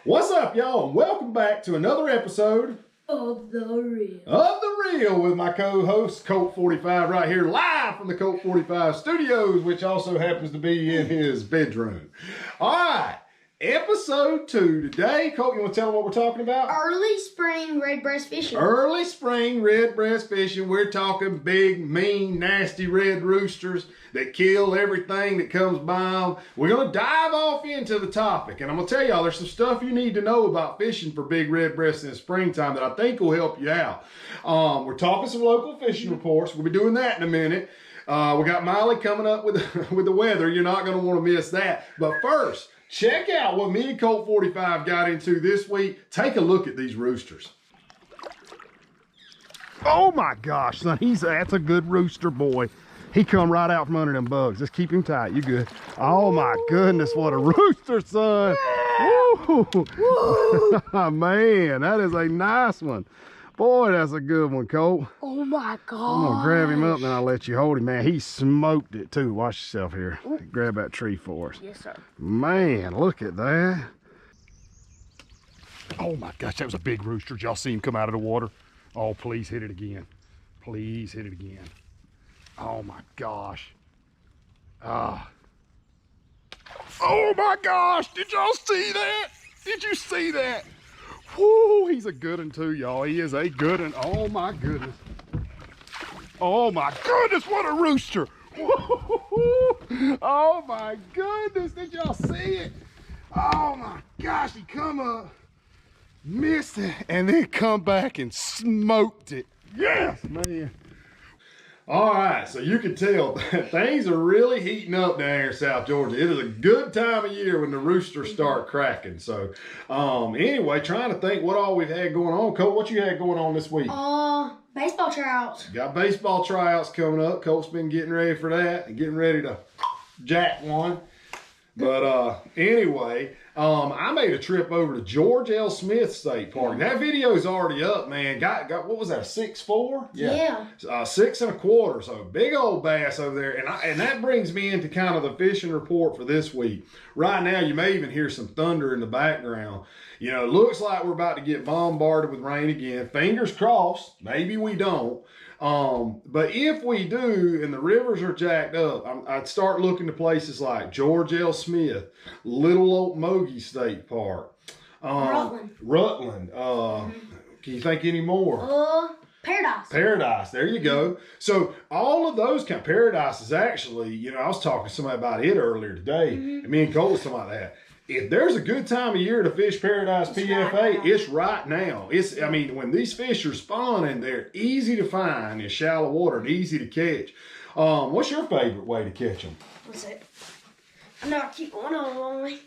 What's up, y'all, and welcome back to another episode of The Reel with my co-host, Colt 45, right here live from the Colt 45 studios, which also happens to be in his bedroom. All right, episode 2 today. Colt, you want to tell them what we're talking about? Early spring redbreast fishing. Early spring redbreast fishing. We're talking big, mean, nasty red roosters that kill everything that comes by them. We're going to dive off into the topic, and I'm going to tell y'all there's some stuff you need to know about fishing for big redbreasts in the springtime that I think will help you out. We're talking some local fishing reports. We'll be doing that in a minute. We got Miley coming up with the weather. You're not going to want to miss that. But first, check out what me and Colt 45 got into this week. Take a look at these roosters. Oh my gosh, son, that's a good rooster boy. He come right out from under them bugs. Just keep him tight. You good? Oh my goodness, what a rooster, son. Woo. Man, that is a nice one. Boy, that's a good one, Colt. Oh my God. I'm gonna grab him up and then I'll let you hold him, man. He smoked it too. Watch yourself here. Grab that tree for us. Yes, sir. Man, look at that. Oh my gosh, that was a big rooster. Did y'all see him come out of the water? Oh, please hit it again. Please hit it again. Oh my gosh. Oh my gosh, did y'all see that? Did you see that? Whoo, he's a good one too, y'all. He is a good one. Oh my goodness. Oh my goodness, what a rooster. Oh my goodness, did y'all see it? Oh my gosh, he come up, missed it, and then come back and smoked it. Yes, man. All right, so you can tell that things are really heating up down here in South Georgia. It is a good time of year when the roosters start cracking. So anyway, trying to think what all we've had going on. Colt, what you had going on this week? Baseball tryouts. Got baseball tryouts coming up. Colt's been getting ready for that and getting ready to jack one. But anyway, I made a trip over to George L. Smith State Park. That video's already up, man. Got what was that, a 6'4"? Yeah. 6 1/4. So big old bass over there. And that brings me into kind of the fishing report for this week. Right now, you may even hear some thunder in the background. You know, it looks like we're about to get bombarded with rain again. Fingers crossed. Maybe we don't. But if we do and the rivers are jacked up, I'd start looking to places like George L. Smith, Little Okmulgee State Park, Rutland. Can you think any more? Paradise. There you go. So all of those Paradise is actually, you know, I was talking to somebody about it earlier today, and me and Cole was talking about that. If there's a good time of year to fish Paradise PFA, it's right now. I mean, when these fish are spawning, they're easy to find in shallow water and easy to catch. What's your favorite way to catch them? What's it? I know I keep going on.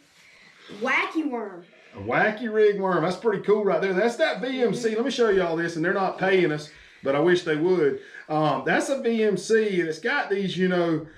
Wacky worm. A wacky rig worm. That's pretty cool right there. That's that VMC. Let me show you all this, and they're not paying us, but I wish they would. That's a VMC, and it's got these, you know,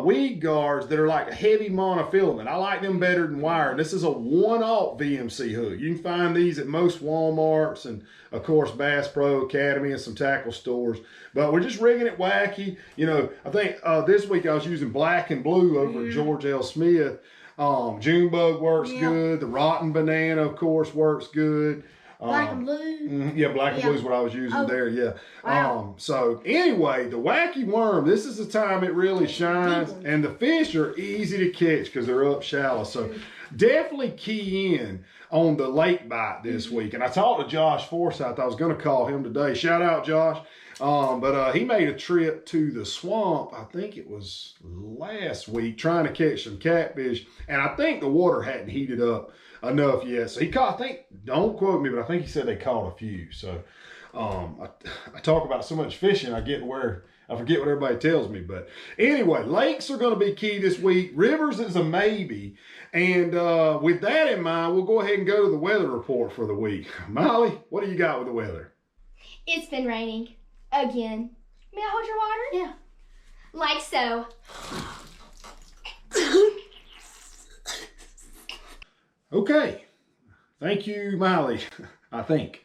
weed guards that are like a heavy monofilament. I like them better than wire. This is a 1/0 VMC hook. You can find these at most Walmarts and, of course, Bass Pro Academy and some tackle stores. But we're just rigging it wacky. You know, I think this week I was using black and blue over at George L. Smith. Junebug works good. The rotten banana, of course, works good. Black and blue? Yeah, black and blue is what I was using there, yeah. Wow. So anyway, the wacky worm, this is the time it really shines, and the fish are easy to catch because they're up shallow. So definitely key in on the lake bite this week. And I talked to Josh Forsyth. I was going to call him today. Shout out, Josh. But he made a trip to the swamp, I think it was last week, trying to catch some catfish. And I think the water hadn't heated up enough yet. So he caught, I think, don't quote me, but I think he said they caught a few. So I talk about so much fishing, I forget what everybody tells me. But anyway, lakes are going to be key this week. Rivers is a maybe. And with that in mind, we'll go ahead and go to the weather report for the week. Molly, what do you got with the weather? It's been raining again. May I hold your water? Yeah. Like so. Okay. Thank you, Miley, I think.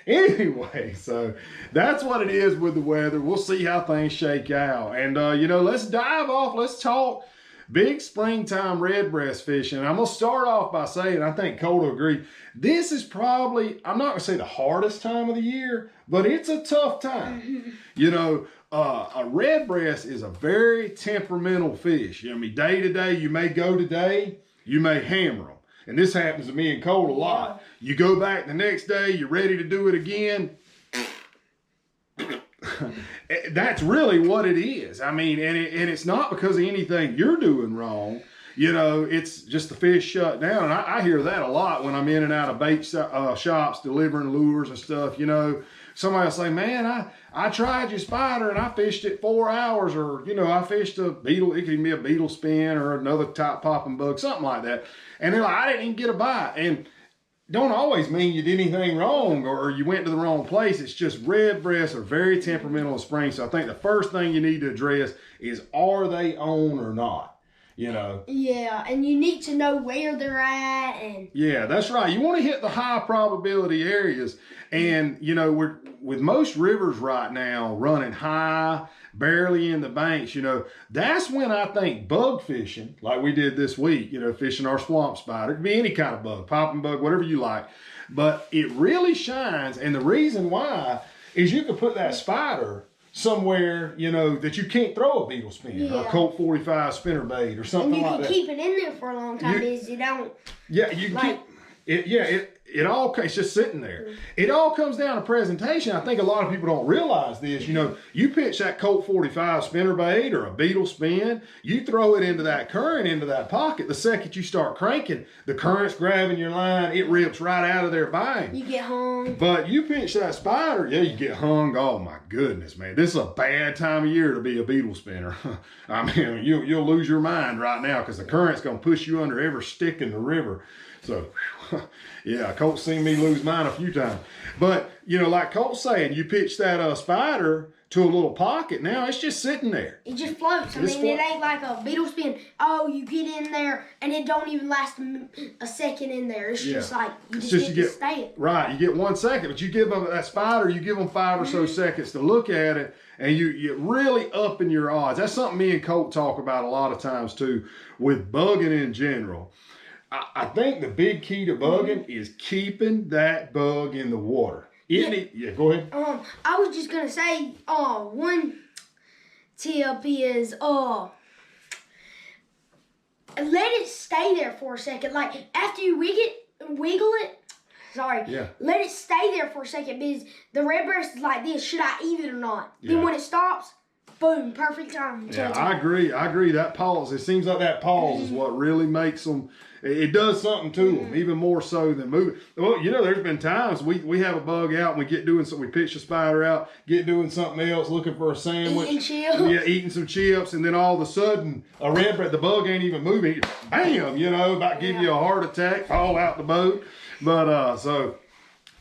Anyway, so that's what it is with the weather. We'll see how things shake out. And, you know, let's dive off. Let's talk big springtime redbreast fishing. And I'm going to start off by saying, I think Cole will agree, this is probably, I'm not going to say the hardest time of the year, but it's a tough time. You know, a redbreast is a very temperamental fish. I mean, day to day, you may go today, you may hammer them. And this happens to me and Cole a lot. You go back the next day, you're ready to do it again. That's really what it is. I mean, and it's not because of anything you're doing wrong. You know, it's just the fish shut down. And I hear that a lot when I'm in and out of bait shops delivering lures and stuff. You know, somebody will say, man, I tried your spider and I fished it 4 hours, or, you know, I fished a beetle. It could be a beetle spin or another top popping bug, something like that. And they're like, I didn't even get a bite. And don't always mean you did anything wrong or you went to the wrong place. It's just redbreasts are very temperamental in spring. So I think the first thing you need to address is, are they on or not? You know? Yeah, and you need to know where they're at. And yeah, that's right. You want to hit the high probability areas. And, you know, we're with most rivers right now running high, barely in the banks, you know, that's when I think bug fishing, like we did this week, you know, fishing our swamp spider, it could be any kind of bug, popping bug, whatever you like. But it really shines. And the reason why is you can put that spider somewhere, you know, that you can't throw a beetle spin or a Colt 45 spinnerbait or something like that. And you can keep it in there for a long time because you don't. Yeah, you can keep it. Yeah, it's just sitting there. It all comes down to presentation. I think a lot of people don't realize this. You know, you pitch that Colt 45 spinnerbait or a beetle spin, you throw it into that current, into that pocket. The second you start cranking, the current's grabbing your line, it rips right out of there bang. You get hung. But you pitch that spider, yeah, you get hung. Oh my goodness, man. This is a bad time of year to be a beetle spinner. I mean, you'll lose your mind right now because the current's going to push you under every stick in the river. So, yeah, Colt's seen me lose mine a few times. But, you know, like Colt's saying, you pitch that spider to a little pocket. Now it's just sitting there. It just floats. I mean, it ain't like a beetle spin. Oh, you get in there and it don't even last a second in there. It's just like you just get to stay. Right, you get 1 second, but you give them that spider, you give them 5 or so seconds to look at it, and you really up in your odds. That's something me and Colt talk about a lot of times too, with bugging in general. I think the big key to bugging is keeping that bug in the water. Yeah, go ahead. I was just gonna say, one tip is, let it stay there for a second. Like after you wiggle it. Let it stay there for a second because the redbreast is like this. Should I eat it or not? Yeah. Then when it stops, boom, perfect time. Yeah, I agree. That pause, it seems like that pause is what really makes them, it does something to them, even more so than moving. Well, you know, there's been times we have a bug out and we get doing something, we pitch the spider out, get doing something else, looking for a sandwich. Eating chips. Yeah, eating some chips, and then all of a sudden, a redbreast, the bug ain't even moving. Bam, you know, about to give you a heart attack, fall out the boat. But, so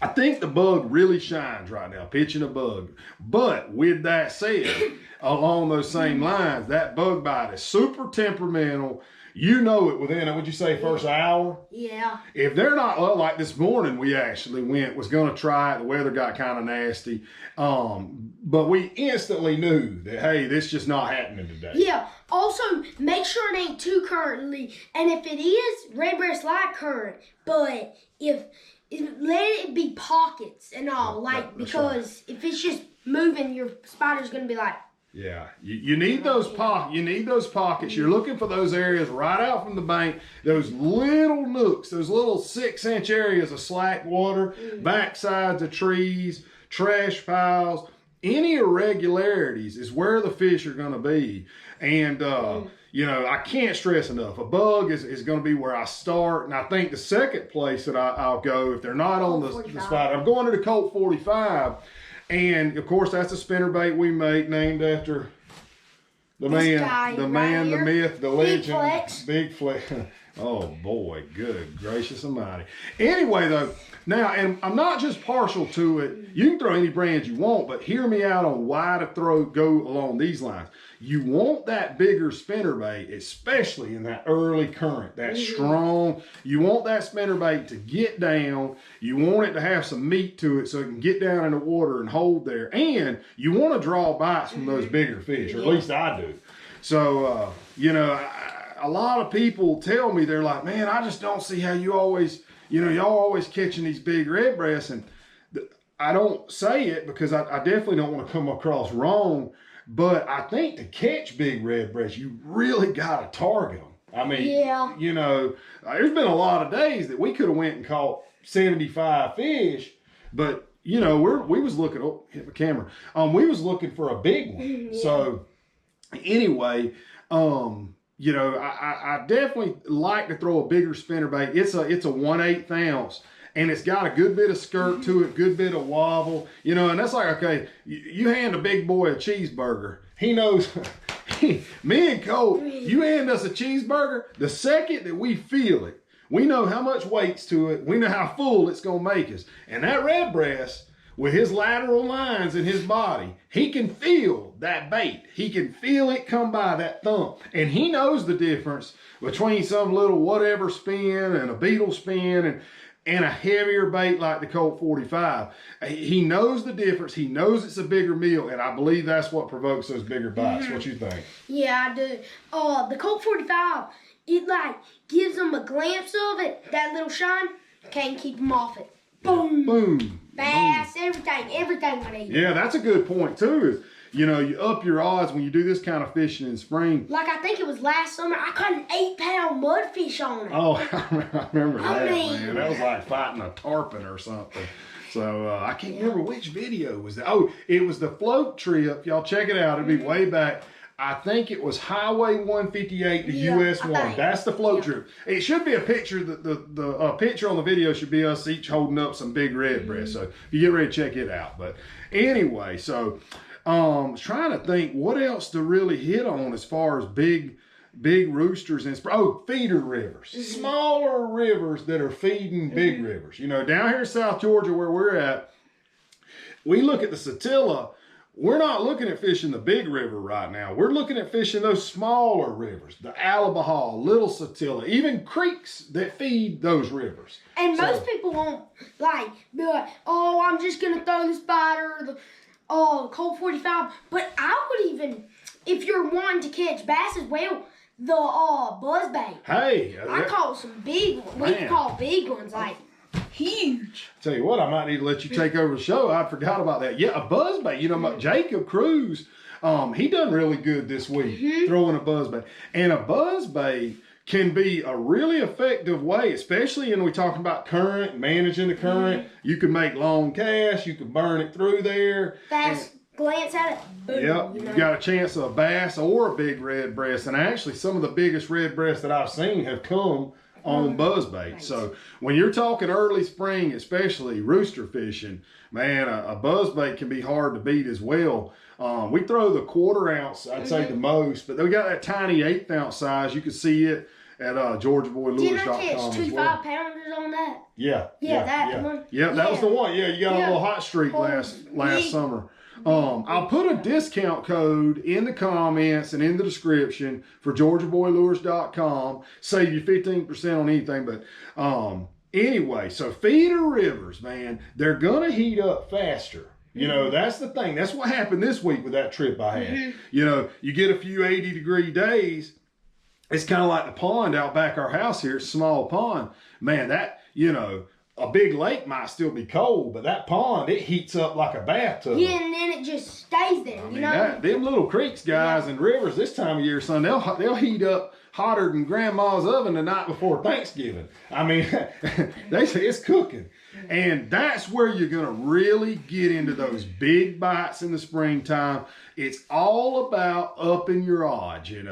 I think the bug really shines right now, pitching a bug. But with that said, along those same lines, that bug bite is super temperamental. You know it within, would you say, first hour? Yeah. If they're not, well, like this morning, we actually was going to try it. The weather got kind of nasty. But we instantly knew that, hey, this just not happening today. Yeah. Also, make sure it ain't too currently. And if it is, redbreast like current. But let it be pockets and all. Because if it's just moving, your spider's going to be like, yeah, you need those pockets. You need those pockets. You're looking for those areas right out from the bank. Those little nooks, those little 6-inch areas of slack water, backsides of trees, trash piles. Any irregularities is where the fish are going to be. And you know, I can't stress enough. A bug is going to be where I start. And I think the second place that I'll go if they're not on the spider, I'm going to the Colt 45. And of course, that's a spinnerbait we make, named after the man, the myth, the legend, Big Flex. Oh boy, good gracious almighty. Anyway, though, now, and I'm not just partial to it. You can throw any brand you want, but hear me out on why to go along these lines. You want that bigger spinnerbait, especially in that early current, that strong. You want that spinnerbait to get down. You want it to have some meat to it so it can get down in the water and hold there. And you want to draw bites from those bigger fish, or at least I do. So, you know, a lot of people tell me, they're like, man, I just don't see how you always, y'all always catching these big redbreasts. And I don't say it because I definitely don't want to come across wrong, but I think to catch big redbreasts, you really got to target them. I mean, there's been a lot of days that we could have went and caught 75 fish, but we was looking, hit the camera. We was looking for a big one. Yeah. So anyway, I definitely like to throw a bigger spinnerbait. It's a 1/8 ounce. And it's got a good bit of skirt to it, good bit of wobble, and that's like, okay, you hand a big boy a cheeseburger. He knows, me and Cole, you hand us a cheeseburger, the second that we feel it, we know how much weight's to it, we know how full it's going to make us. And that redbreast, with his lateral lines in his body, he can feel that bait. He can feel it come by that thump. And he knows the difference between some little whatever spin and a beetle spin and a heavier bait like the Colt 45. He knows the difference. He knows it's a bigger meal, and I believe that's what provokes those bigger bites. What you think? Yeah, I do. The Colt 45, it gives them a glimpse of it, that little shine. Can't keep them off it. Boom. Boom. Bass, everything with it. Yeah, that's a good point too. You up your odds when you do this kind of fishing in spring. Like I think it was last summer, I caught an 8-pound mudfish on it. Oh, I remember that, man. That was like fighting a tarpon or something. So I can't remember which video was that. Oh, it was the float trip. Y'all check it out. It'll be way back. I think it was Highway 158 to US 1. That's the float trip. It should be a picture. The picture on the video should be us each holding up some big redbreast. So you get ready to check it out. But anyway, so I was trying to think what else to really hit on as far as big roosters and feeder rivers. Smaller rivers that are feeding big rivers. Down here in South Georgia where we're at, we look at the Satilla. We're not looking at fishing the big river right now. We're looking at fishing those smaller rivers, the Alabahaw, Little Satilla, even creeks that feed those rivers. And most people won't be like, oh, I'm just gonna throw the spider, the Colt 45. But I would even, if you're wanting to catch bass as well, the buzzbait. Hey, I caught some big ones. We caught big ones huge. Tell you what, I might need to let you take over the show. I forgot about that. Yeah, a buzzbait. Jacob Cruz, he done really good this week throwing a buzzbait. And a buzzbait can be a really effective way, especially when we're talking about current, managing the current. You can make long casts. You can burn it through there. Fast glance at it. Boom, yep, you got a chance of a bass or a big redbreast. And actually, some of the biggest redbreasts that I've seen have come on buzzbait. So when you're talking early spring, especially rooster fishing, man, a buzzbait can be hard to beat as well. We throw the 1/4 ounce, I'd say the most, but we got that tiny 1/8 ounce size. You can see it at GeorgiaBoyLures.com. Didn't I catch 2 5-pounders on that? Yeah, one. Yeah, that was the one. Yeah, you got a little hot streak last summer. I'll put a discount code in the comments and in the description for GeorgiaBoyLures.com. Save you 15% on anything. But anyway, so feeder rivers, man, they're going to heat up faster. That's the thing. That's what happened this week with that trip I had. You get a few 80-degree days. It's kind of like the pond out back our house here. It's a small pond. Man, that, a big lake might still be cold, but that pond, it heats up like a bathtub. Yeah, and then it just stays there, them little creeks, guys, and rivers this time of year, son, they'll heat up hotter than grandma's oven the night before Thanksgiving. I mean, they say it's cooking. And that's where you're going to really get into those big bites in the springtime. It's all about upping your odds, And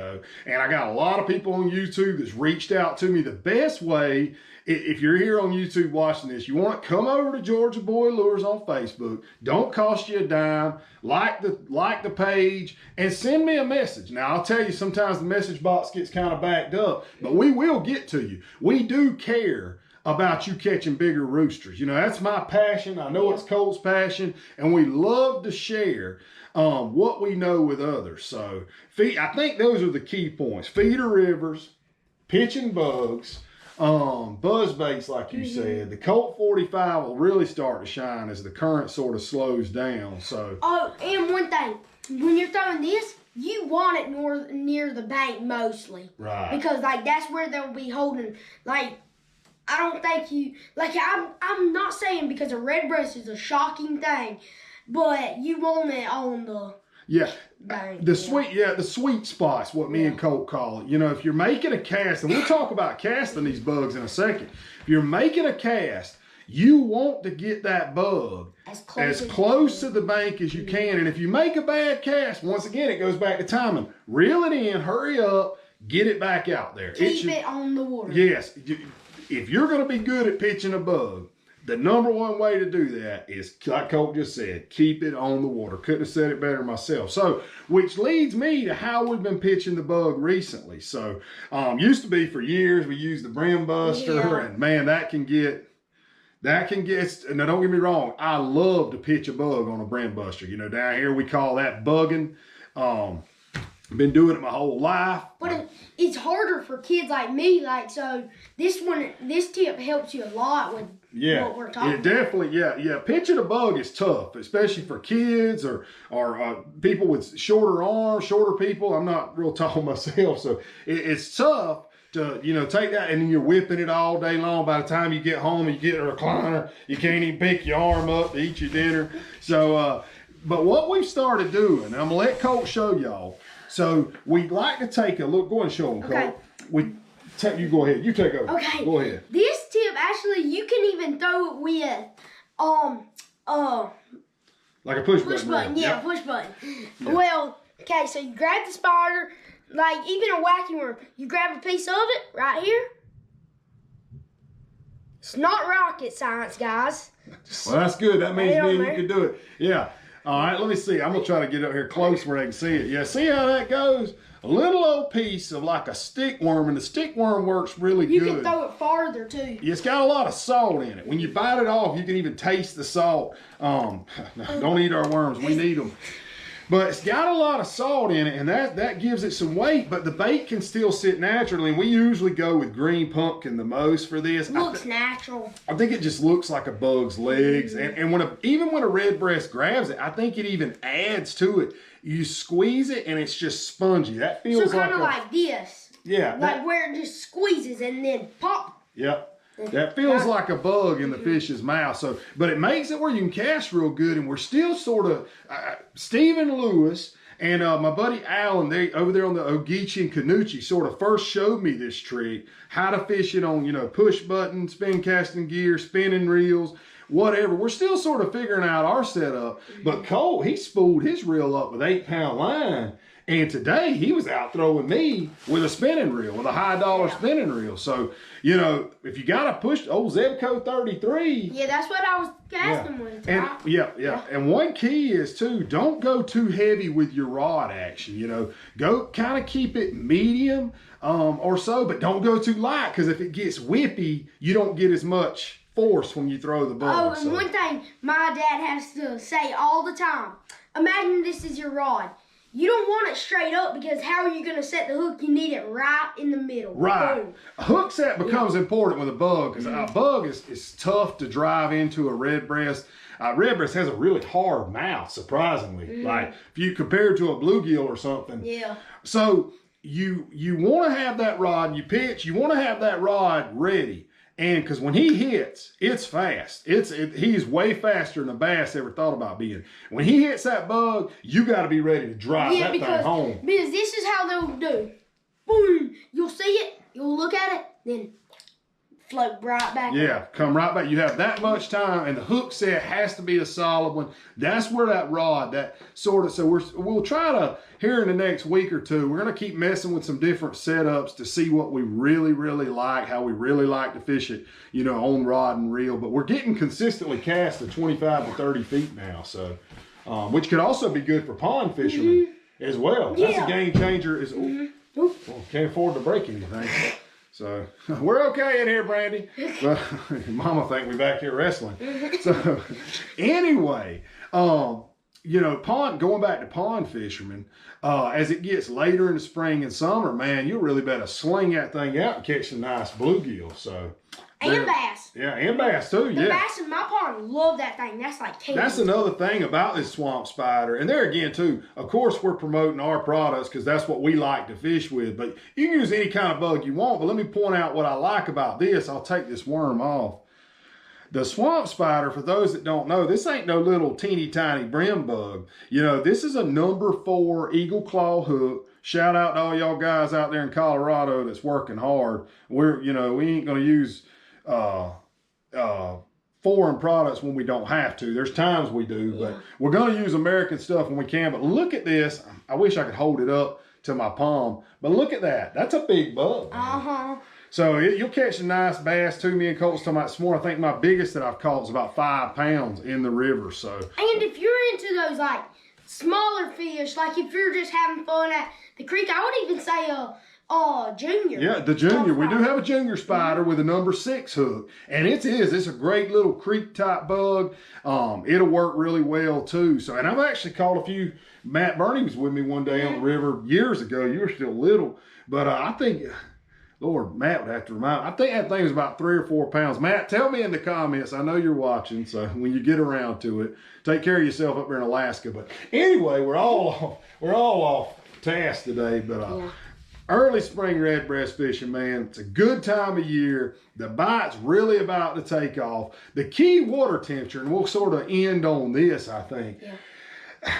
I got a lot of people on YouTube that's reached out to me. The best way, if you're here on YouTube watching this, you want to come over to Georgia Boy Lures on Facebook. Don't cost you a dime. Like the page and send me a message. Now, I'll tell you, sometimes the message box gets kind of backed up, but we will get to you. We do care about you catching bigger roosters. That's my passion. I know it's Colt's passion, and we love to share what we know with others. So I think those are the key points. Feeder rivers, pitching bugs, buzzbaits, like you said. The Colt 45 will really start to shine as the current sort of slows down. So and one thing, when you're throwing this, you want it near the bank mostly. Right. Because like that's where they'll be holding. Like I don't think you like. I'm not saying because a redbreast is a shocking thing, but you want it on the. Yeah, bank, the sweet spot's what me and Colt call it. You know, if you're making a cast, and we'll talk about casting these bugs in a second. If you're making a cast, you want to get that bug as close to the bank as you can. And if you make a bad cast, once again, it goes back to timing. Reel it in, hurry up, get it back out there. Keep it on the water. Yes, if you're going to be good at pitching a bug, the number one way to do that is, like Colt just said, keep it on the water. Couldn't have said it better myself. So, which leads me to how we've been pitching the bug recently. So, used to be for years, we used the brim buster, and man, that can get, and now don't get me wrong, I love to pitch a bug on a brim buster. You know, down here we call that bugging. Been doing it my whole life. But it's harder for kids like me. Like, so this tip helps you a lot with what we're talking about. Definitely, pitching a bug is tough, especially for kids or people with shorter arms, shorter people. I'm not real tall myself, so it's tough to, you know, take that and then you're whipping it all day long. By the time you get home and you get a recliner, you can't even pick your arm up to eat your dinner. So, but what we've started doing, and I'm gonna let Colt show y'all. So we'd like to take a look. Go ahead and show them, Colt. You go ahead. You take over. Okay. Go ahead. This tip, actually, you can even throw it with, like a push button. Yeah, push button. Yeah. Well, okay, so you grab the spider, like even a wacky worm, you grab a piece of it right here. It's not rocket science, guys. Well, that's good. That means me and you can do it. Yeah. All right, let me see. I'm going to try to get up here close where they can see it. Yeah, see how that goes? A little old piece of like a stickworm, and the stickworm works really good. You can throw it farther, too. It's got a lot of salt in it. When you bite it off, you can even taste the salt. Don't eat our worms. We need them. But it's got a lot of salt in it, and that gives it some weight, but the bait can still sit naturally. And we usually go with green pumpkin the most for this. Looks natural. I think it just looks like a bug's legs. And even when a redbreast grabs it, I think it even adds to it. You squeeze it, and it's just spongy. That feels so kind of like this. Yeah. Like where it just squeezes and then pop. Yep. That feels like a bug in the fish's mouth. So, but it makes it where you can cast real good, and we're still sort of Stephen Lewis and my buddy Alan, they over there on the Ogeechee and Canoochee, sort of first showed me this trick, how to fish it on, you know, push button, spin casting gear, spinning reels, whatever. We're still sort of figuring out our setup. But Cole, he spooled his reel up with 8-pound line. And today he was out throwing me with a spinning reel, with a high dollar spinning reel. So, you know, if you got to push old Zebco 33. Yeah, that's what I was casting with. And And one key is too, don't go too heavy with your rod action. You know, go kind of keep it medium or so, but don't go too light, because if it gets whippy, you don't get as much force when you throw the bug. Oh, and one thing my dad has to say all the time, imagine this is your rod. You don't want it straight up, because how are you going to set the hook? You need it right in the middle. Right. Boom. A hook set becomes important with a bug, because a bug is tough to drive into a redbreast. Redbreast has a really hard mouth, surprisingly. Like if you compare it to a bluegill or something. Yeah. So you want to have that rod, you pitch, you want to have that rod ready. And because when he hits, it's fast. He's way faster than a bass ever thought about being. When he hits that bug, you got to be ready to drive that thing home. Because this is how they'll do. Boom! You'll see it, you'll look at it, then float right back. Yeah, come right back. You have that much time, and the hook set has to be a solid one. That's where that rod, that sort of, so we'll try to, here in the next week or two, we're going to keep messing with some different setups to see what we really, really like, how we really like to fish it, you know, on rod and reel. But we're getting consistently cast to 25 to 30 feet now, so, which could also be good for pond fishermen as well. That's a game changer. Well, can't afford to break anything. So we're okay in here, Brandy. But Mama think we back here wrestling. So anyway, you know, going back to pond fishermen, as it gets later in the spring and summer, man, you really better sling that thing out and catch some nice bluegill. So and bass. Yeah, and bass too. The bass in my pond I love that thing. That's like candy. That's another thing about this swamp spider. And there again, too, of course, we're promoting our products because that's what we like to fish with. But you can use any kind of bug you want. But let me point out what I like about this. I'll take this worm off. The swamp spider, for those that don't know, this ain't no little teeny tiny brim bug. You know, this is a number 4 eagle claw hook. Shout out to all y'all guys out there in Colorado that's working hard. We ain't going to use foreign products when we don't have to. There's times we do, but we're going to use American stuff when we can. But look at this. I wish I could hold it up to my palm, but look at that. That's a big bug. So you'll catch a nice bass too. Me and Colt's talking about this morning. I think my biggest that I've caught is about 5 pounds in the river. So. And if you're into those like smaller fish, like if you're just having fun at the creek, I would even say a junior. Yeah, the junior. We do have a junior spider with a number 6 hook, and it's a great little creek type bug. It'll work really well too. So, and I've actually caught a few. Matt Burney was with me one day on the river years ago. You were still little, but I think. Lord, Matt would have to remind me. I think that thing was about 3 or 4 pounds. Matt, tell me in the comments. I know you're watching, so when you get around to it, take care of yourself up there in Alaska. But anyway, we're all off task today. But early spring redbreast fishing, man, it's a good time of year. The bite's really about to take off. The key water temperature, and we'll sort of end on this, I think. Yeah.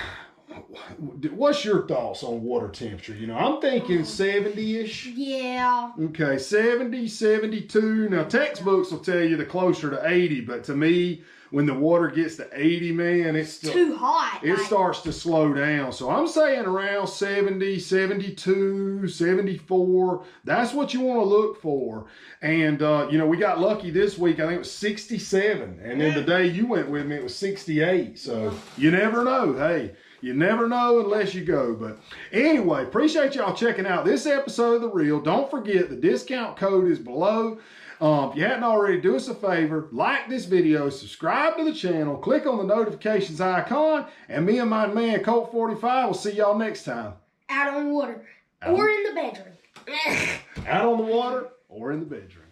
What's your thoughts on water temperature? You know, I'm thinking 70-ish. Yeah. Okay, 70, 72. Now, textbooks will tell you the closer to 80, but to me, when the water gets to 80, man, it's too hot. It starts to slow down. So I'm saying around 70, 72, 74. That's what you want to look for. And, we got lucky this week. I think it was 67. And then the day you went with me, it was 68. So you never know. Hey. You never know unless you go. But anyway, appreciate y'all checking out this episode of The Reel. Don't forget the discount code is below. If you hadn't already, do us a favor, like this video, subscribe to the channel, click on the notifications icon, and me and my man Colt 45 will see y'all next time. Out on the water or in the bedroom. Out on the water or in the bedroom.